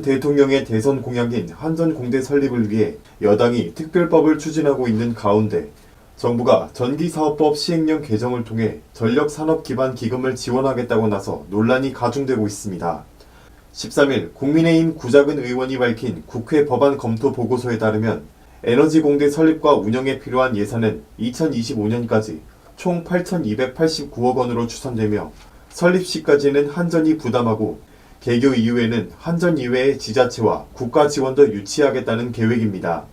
대통령의 대선 공약인 한전공대 설립을 위해 여당이 특별법을 추진하고 있는 가운데 정부가 전기사업법 시행령 개정을 통해 전력산업기반기금을 지원하겠다고 나서 논란이 가중되고 있습니다. 13일 국민의힘 구자근 의원이 밝힌 국회 법안 검토 보고서에 따르면 에너지공대 설립과 운영에 필요한 예산은 2025년까지 총 8,289억 원으로 추산되며 설립 시까지는 한전이 부담하고 개교 이후에는 한전 이외의 지자체와 국가 지원도 유치하겠다는 계획입니다.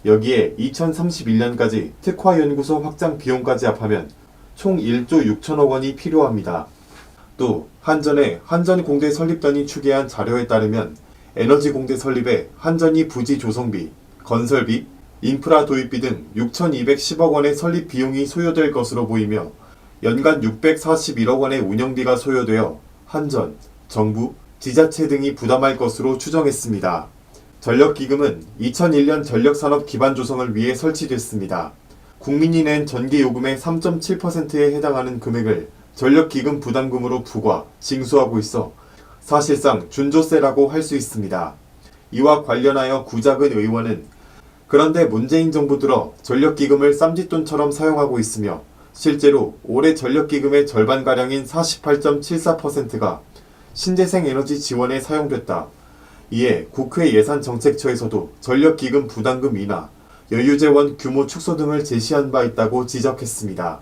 여기에 2031년까지 특화연구소 확장 비용까지 합하면 총 1조 6천억 원이 필요합니다. 또 한전의 한전공대 설립단이 추계한 자료에 따르면 에너지공대 설립에 한전이 부지 조성비, 건설비, 인프라 도입비 등 6,210억 원의 설립 비용이 소요될 것으로 보이며 연간 641억 원의 운영비가 소요되어 한전, 정부, 지자체 등이 부담할 것으로 추정했습니다. 전력기금은 2001년 전력산업 기반 조성을 위해 설치됐습니다. 국민이 낸 전기요금의 3.7%에 해당하는 금액을 전력기금 부담금으로 부과, 징수하고 있어 사실상 준조세라고 할 수 있습니다. 이와 관련하여 구자근 의원은 그런데 문재인 정부 들어 전력기금을 쌈짓돈처럼 사용하고 있으며 실제로 올해 전력기금의 절반가량인 48.74%가 신재생 에너지 지원에 사용됐다. 이에 국회 예산정책처에서도 전력기금 부담금 인하, 여유재원 규모 축소 등을 제시한 바 있다고 지적했습니다.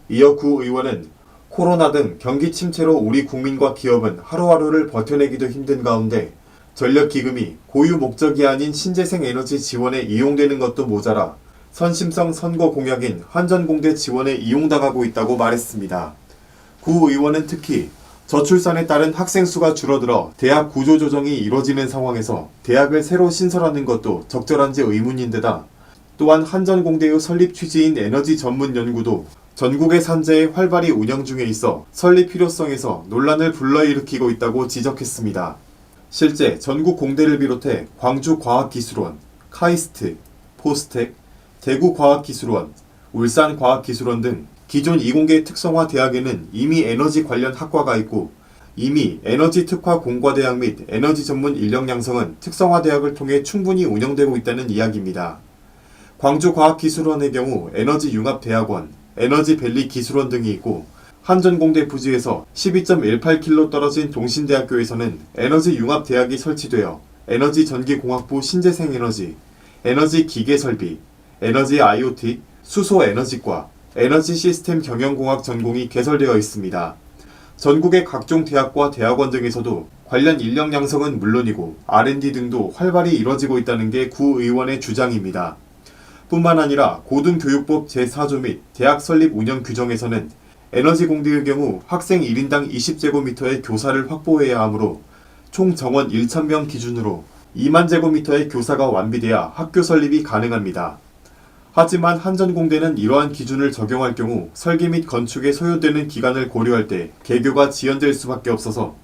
이어 구 의원은 코로나 등 경기 침체로 우리 국민과 기업은 하루하루를 버텨내기도 힘든 가운데 전력기금이 고유 목적이 아닌 신재생 에너지 지원에 이용되는 것도 모자라 선심성 선거 공약인 한전공대 지원에 이용당하고 있다고 말했습니다. 구 의원은 특히 저출산에 따른 학생 수가 줄어들어 대학 구조조정이 이뤄지는 상황에서 대학을 새로 신설하는 것도 적절한지 의문인데다 또한 한전공대의 설립 취지인 에너지 전문 연구도 전국의 산재에 활발히 운영 중에 있어 설립 필요성에서 논란을 불러일으키고 있다고 지적했습니다. 실제 전국 공대를 비롯해 광주과학기술원, 카이스트, 포스텍, 대구과학기술원, 울산과학기술원 등 기존 이공계 특성화 대학에는 이미 에너지 관련 학과가 있고 이미 에너지 특화 공과대학 및 에너지 전문 인력 양성은 특성화 대학을 통해 충분히 운영되고 있다는 이야기입니다. 광주과학기술원의 경우 에너지융합대학원, 에너지밸리 기술원 등이 있고 한전공대 부지에서 12.18km 떨어진 동신대학교에서는 에너지융합대학이 설치되어 에너지전기공학부 신재생에너지, 에너지기계설비, 에너지 IoT, 수소에너지과, 에너지시스템 경영공학 전공이 개설되어 있습니다. 전국의 각종 대학과 대학원 등에서도 관련 인력 양성은 물론이고 R&D 등도 활발히 이뤄지고 있다는 게 구 의원의 주장입니다. 뿐만 아니라 고등교육법 제4조 및 대학 설립 운영 규정에서는 에너지공대의 경우 학생 1인당 20제곱미터의 교사를 확보해야 하므로 총 정원 1,000명 기준으로 2만 제곱미터의 교사가 완비돼야 학교 설립이 가능합니다. 하지만 한전공대는 이러한 기준을 적용할 경우 설계 및 건축에 소요되는 기간을 고려할 때 개교가 지연될 수밖에 없어서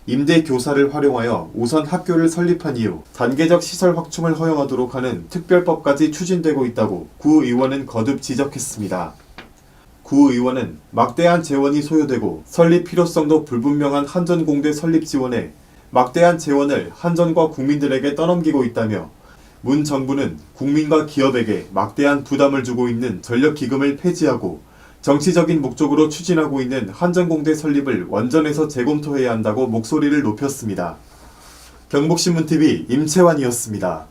임대 교사를 활용하여 우선 학교를 설립한 이후 단계적 시설 확충을 허용하도록 하는 특별법까지 추진되고 있다고 구 의원은 거듭 지적했습니다. 구 의원은 막대한 재원이 소요되고 설립 필요성도 불분명한 한전공대 설립 지원에 막대한 재원을 한전과 국민들에게 떠넘기고 있다며 문 정부는 국민과 기업에게 막대한 부담을 주고 있는 전력기금을 폐지하고 정치적인 목적으로 추진하고 있는 한전공대 설립을 원전에서 재검토해야 한다고 목소리를 높였습니다. 경북신문TV 임채환이었습니다.